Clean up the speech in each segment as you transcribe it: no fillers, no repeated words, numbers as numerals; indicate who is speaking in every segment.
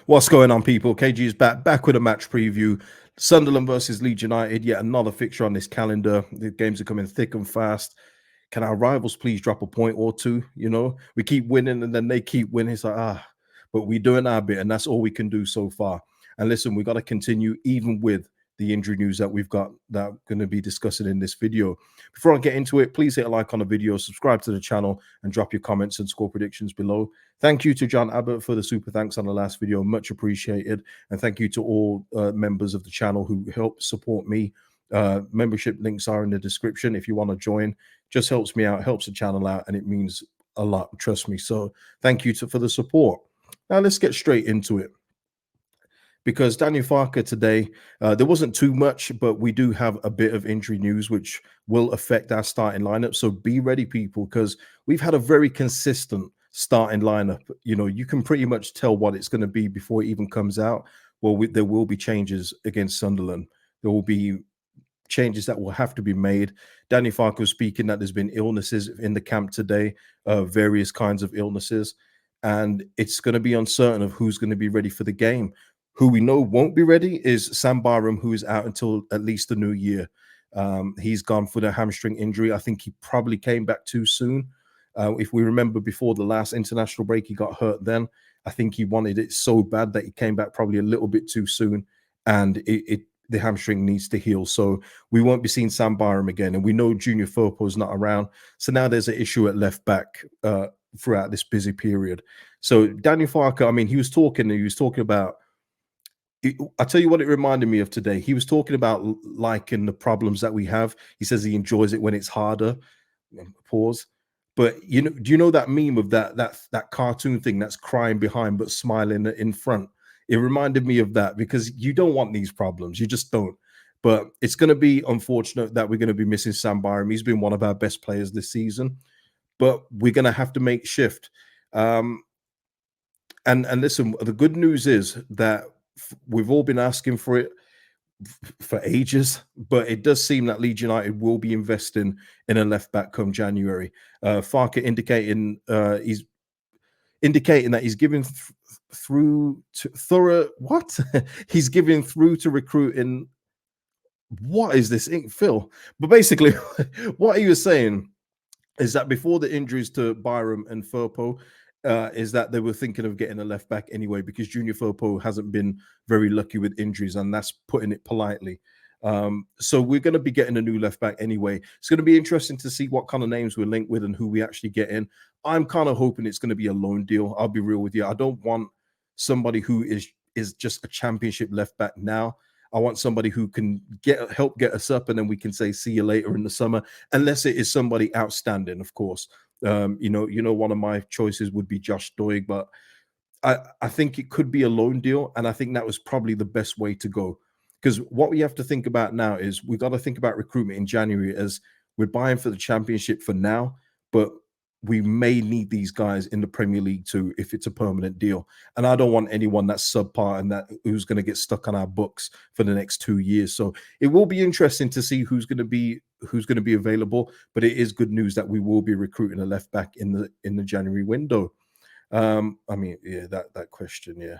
Speaker 1: What's going on, people? KG is back with a match preview. Sunderland versus Leeds United, yet another fixture on this calendar. The games are coming thick and fast. Can our rivals please drop a point or two? You know, we keep winning and then they keep winning. It's like, but we're doing our bit, and that's all we can do so far. And listen, we got to continue even with the injury news that we've got that we're going to be discussing in this video. Before I get into it, please hit a like on the video, subscribe to the channel, and drop your comments and score predictions below. Thank you to John Abbott for the super thanks on the last video. Much appreciated. And thank you to all members of the channel who help support me. Membership links are in the description if you want to join. Just helps me out, helps the channel out, and it means a lot, trust me. So thank you for the support. Now let's get straight into it. Because Daniel Farke today, there wasn't too much, but we do have a bit of injury news which will affect our starting lineup. So be ready, people, because we've had a very consistent starting lineup. You know, you can pretty much tell what it's going to be before it even comes out. Well, there will be changes against Sunderland. There will be changes that will have to be made. Daniel Farke was speaking that there's been illnesses in the camp today, various kinds of illnesses, and it's going to be uncertain of who's going to be ready for the game. Who we know won't be ready is Sam Byram, who is out until at least the new year. He's gone for the hamstring injury. I think he probably came back too soon. If we remember before the last international break, he got hurt then. I think he wanted it so bad that he came back probably a little bit too soon, and the hamstring needs to heal. So we won't be seeing Sam Byram again. And we know Junior Firpo's not around. So now there's an issue at left back throughout this busy period. So Daniel Farke, I mean, he was talking about, I'll tell you what it reminded me of today. He was talking about liking the problems that we have. He says he enjoys it when it's harder. Pause. But you know, do you know that meme of that cartoon thing that's crying behind but smiling in front? It reminded me of that, because you don't want these problems. You just don't. But it's going to be unfortunate that we're going to be missing Sam Byram. He's been one of our best players this season, but we're going to have to make shift. And listen, the good news is that we've all been asking for it for ages, but it does seem that Leeds United will be investing in a left back come January. Farke indicating he's indicating that he's giving through to thorough what he's giving through to recruiting. What is this ink, Phil? But basically, what he was saying is that before the injuries to Byram and Firpo, is that they were thinking of getting a left back anyway, because Junior Firpo hasn't been very lucky with injuries, and that's putting it politely. So we're going to be getting a new left back anyway. It's going to be interesting to see what kind of names we're linked with and who we actually get in. I'm kind of hoping it's going to be a loan deal. I'll be real with you. I don't want somebody who is just a championship left back now. I want somebody who can help get us up, and then we can say see you later in the summer, unless it is somebody outstanding, of course. You know, one of my choices would be Josh Doig, but I think it could be a loan deal, and I think that was probably the best way to go. Because what we have to think about now is we got to think about recruitment in January, as we're buying for the championship for now, but we may need these guys in the Premier League too if it's a permanent deal. And I don't want anyone that's subpar and who's going to get stuck on our books for the next 2 years. So it will be interesting to see who's going to be available. But it is good news that we will be recruiting a left back in the January window. I mean, yeah, that question, yeah.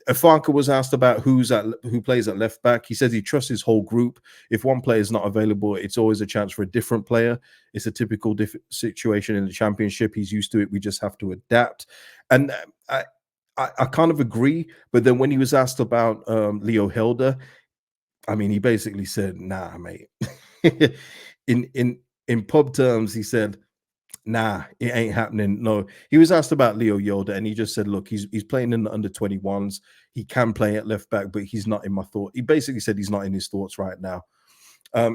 Speaker 1: Farke was asked about who plays at left back. He says he trusts his whole group. If one player is not available, it's always a chance for a different player. It's a typical situation in the championship. He's used to it. We just have to adapt. And I kind of agree. But then when he was asked about Leo Helder, I mean, he basically said, "Nah, mate." in pub terms, he said, "Nah, it ain't happening." No, he was asked about Leo Yoda, and he just said, "Look, he's playing in the under 21s. He can play at left back, but he's not in my thought." He basically said he's not in his thoughts right now.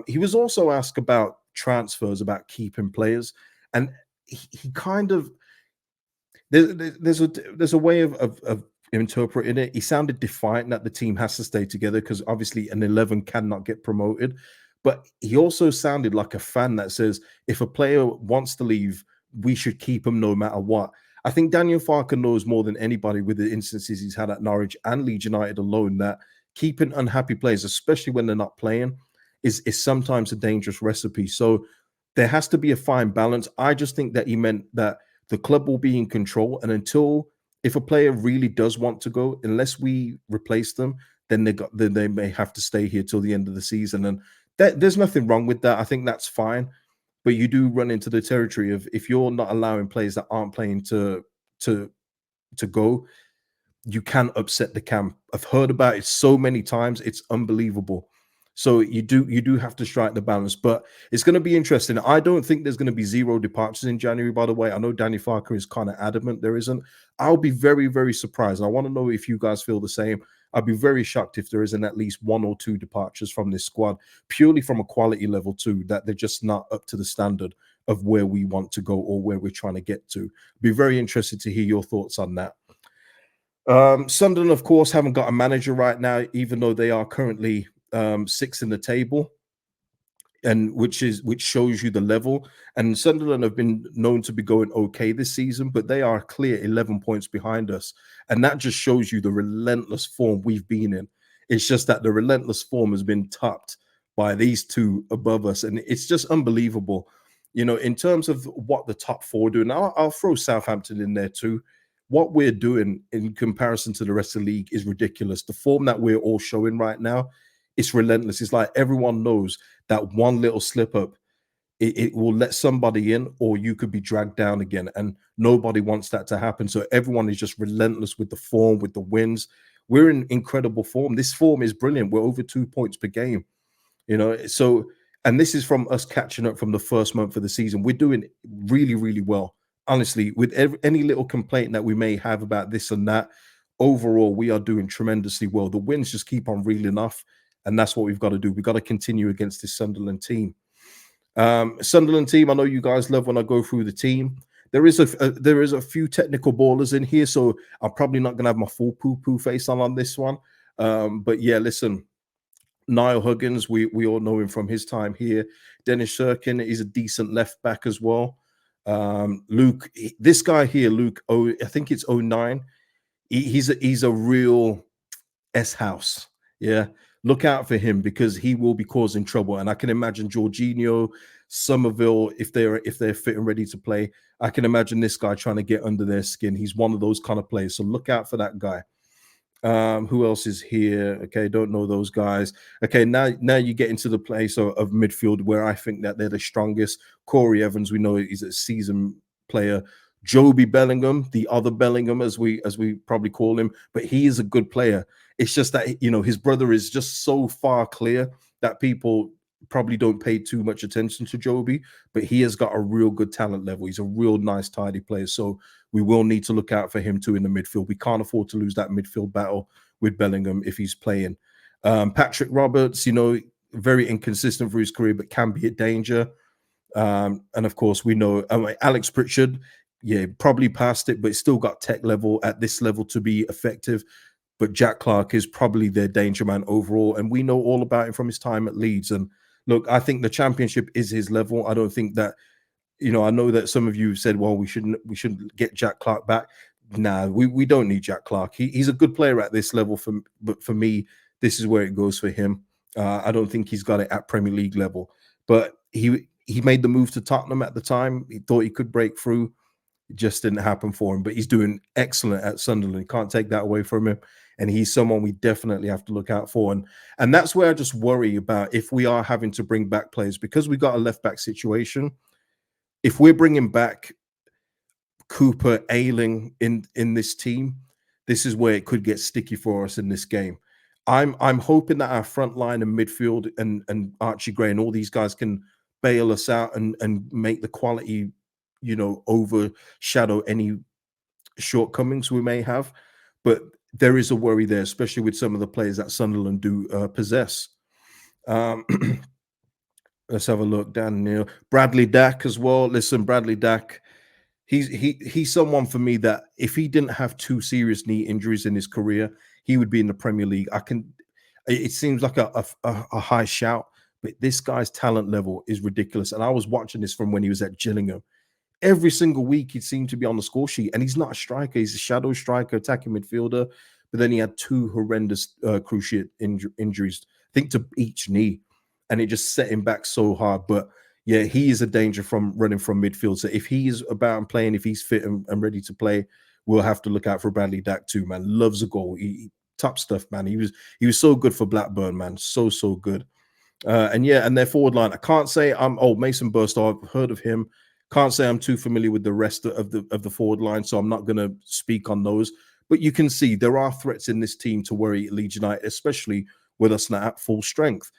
Speaker 1: He was also asked about transfers, about keeping players, and he kind of there's a way of interpreting it. He sounded defiant that the team has to stay together because obviously an 11 cannot get promoted. But he also sounded like a fan that says, if a player wants to leave, we should keep him no matter what. I think Daniel Farke knows more than anybody with the instances he's had at Norwich and Leeds United alone that keeping unhappy players, especially when they're not playing, is sometimes a dangerous recipe. So there has to be a fine balance. I just think that he meant that the club will be in control, and until If a player really does want to go, unless we replace them, then they may have to stay here till the end of the season. And there's nothing wrong with that. I think that's fine. But you do run into the territory of, if you're not allowing players that aren't playing to to go, you can upset the camp. I've heard about it so many times, it's unbelievable. So you do have to strike the balance, but it's going to be interesting. I don't think there's going to be zero departures in January, by the way. I know Danny Farker is kind of adamant there isn't. I'll be very, very surprised. I want to know if you guys feel the same. I'd be very shocked if there isn't at least one or two departures from this squad, purely from a quality level too, that they're just not up to the standard of where we want to go or where we're trying to get to. Be very interested to hear your thoughts on that. Sunderland, of course, haven't got a manager right now, even though they are currently sixth in the table, and which shows you the level. And Sunderland have been known to be going okay this season, but they are clear 11 points behind us, and that just shows you the relentless form we've been in. It's just that the relentless form has been topped by these two above us, and it's just unbelievable. In terms of what the top four do, and I'll throw Southampton in there too. What we're doing in comparison to the rest of the league is ridiculous. The form that we're all showing right now, it's relentless. It's like everyone knows that one little slip up, it will let somebody in, or you could be dragged down again. And nobody wants that to happen. So everyone is just relentless with the form, with the wins. We're in incredible form. This form is brilliant. We're over 2 points per game. So, and this is from us catching up from the first month of the season. We're doing really, really well. Honestly, with any little complaint that we may have about this and that, overall, we are doing tremendously well. The wins just keep on reeling off, and that's what we've got to do. We've got to continue against this Sunderland team. Sunderland team, I know you guys love when I go through the team. There is a few technical ballers in here, so I'm probably not going to have my full poo-poo face on this one. But yeah, listen, Niall Huggins, we all know him from his time here. Dennis Sirkin is a decent left back as well. Luke, this guy here, Luke, I think it's 09. He's a real S house. Yeah. Look out for him, because he will be causing trouble. And I can imagine Jorginho, Somerville, if they're fit and ready to play, I can imagine this guy trying to get under their skin. He's one of those kind of players. So look out for that guy. Who else is here? Okay, don't know those guys. Okay, now you get into the place of midfield, where I think that they're the strongest. Corey Evans, we know he's a seasoned player. Joby Bellingham, the other Bellingham, as we probably call him, but he is a good player. It's just that his brother is just so far clear that people probably don't pay too much attention to Joby, but he has got a real good talent level. He's a real nice, tidy player. So we will need to look out for him too in the midfield. We can't afford to lose that midfield battle with Bellingham if he's playing. Patrick Roberts, very inconsistent for his career, but can be a danger. And of course, we know Alex Pritchard, yeah, probably past it, but still got tech level at this level to be effective. But Jack Clark is probably their danger man overall. And we know all about him from his time at Leeds. And look, I think the championship is his level. I don't think that, I know that some of you said, well, we shouldn't get Jack Clark back. Nah, we don't need Jack Clark. He's a good player at this level, but for me, this is where it goes for him. I don't think he's got it at Premier League level. But he made the move to Tottenham at the time. He thought he could break through. It just didn't happen for him. But he's doing excellent at Sunderland. Can't take that away from him. And he's someone we definitely have to look out for. And that's where I just worry about if we are having to bring back players, because we got a left back situation. If we're bringing back Cooper, Ayling in this team, this is where it could get sticky for us in this game. I'm hoping that our front line and midfield and Archie Gray and all these guys can bail us out and make the quality, overshadow any shortcomings we may have. But there is a worry there, especially with some of the players that Sunderland do possess. Let's have a look. Daniel Bradley Dack as well. Listen, Bradley Dack, he's someone for me that if he didn't have two serious knee injuries in his career, he would be in the Premier League. It seems like a high shout, but this guy's talent level is ridiculous. And I was watching this from when he was at Gillingham. Every single week, he seemed to be on the score sheet, and he's not a striker. He's a shadow striker, attacking midfielder. But then he had two horrendous cruciate injuries, I think, to each knee, and it just set him back so hard. But yeah, he is a danger from running from midfield. So if he is about and playing, if he's fit and ready to play, we'll have to look out for Bradley Dack too, man. Loves a goal. Top stuff, man. He was so good for Blackburn, man. So good. And yeah, and their forward line. I can't say I'm Mason Burstow. I've heard of him. Can't say I'm too familiar with the rest of the forward line, so I'm not going to speak on those. But you can see there are threats in this team to worry Leeds United, especially with us now at full strength.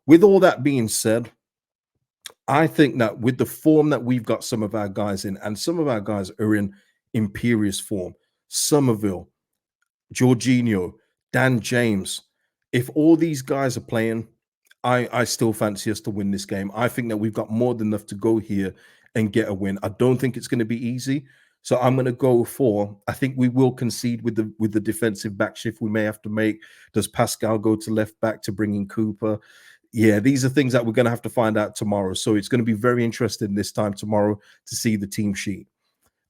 Speaker 1: With all that being said, I think that with the form that we've got some of our guys in, and some of our guys are in imperious form, Somerville, Jorginho, Dan James. If all these guys are playing, I still fancy us to win this game. I think that we've got more than enough to go here and get a win. I don't think it's going to be easy. So I'm going to go for, I think we will concede with the defensive back shift we may have to make. Does Pascal go to left back to bring in Cooper? Yeah, these are things that we're going to have to find out tomorrow. So it's going to be very interesting this time tomorrow to see the team sheet.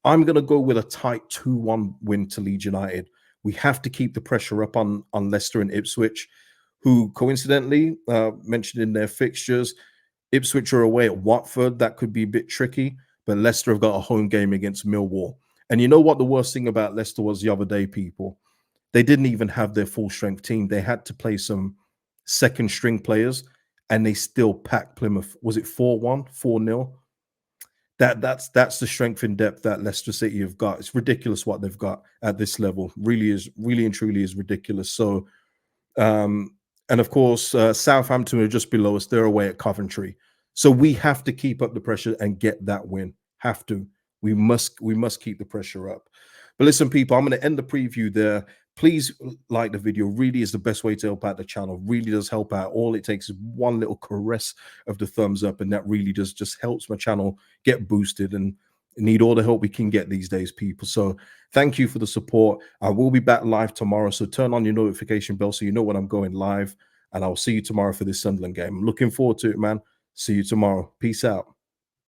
Speaker 1: I'm going to go with a tight 2-1 win to Leeds United. We have to keep the pressure up on Leicester and Ipswich, who coincidentally mentioned in their fixtures, Ipswich are away at Watford. That could be a bit tricky, but Leicester have got a home game against Millwall. And you know what the worst thing about Leicester was the other day, people? They didn't even have their full strength team. They had to play some second string players, and they still packed Plymouth. Was it 4-1, 4-0? That's the strength in depth that Leicester City have got. It's ridiculous what they've got at this level. Really and truly is ridiculous. So, and of course, Southampton are just below us. They're away at Coventry. So we have to keep up the pressure and get that win. Have to. We must keep the pressure up. But listen, people, I'm going to end the preview there. Please like the video. Really is the best way to help out the channel. Really does help out. All it takes is one little caress of the thumbs up, and that really just helps my channel get boosted, and need all the help we can get these days, people. So thank you for the support. I will be back live tomorrow, so turn on your notification bell so you know when I'm going live, and I'll see you tomorrow for this Sunderland game. I'm looking forward to it, man. See you tomorrow. Peace out.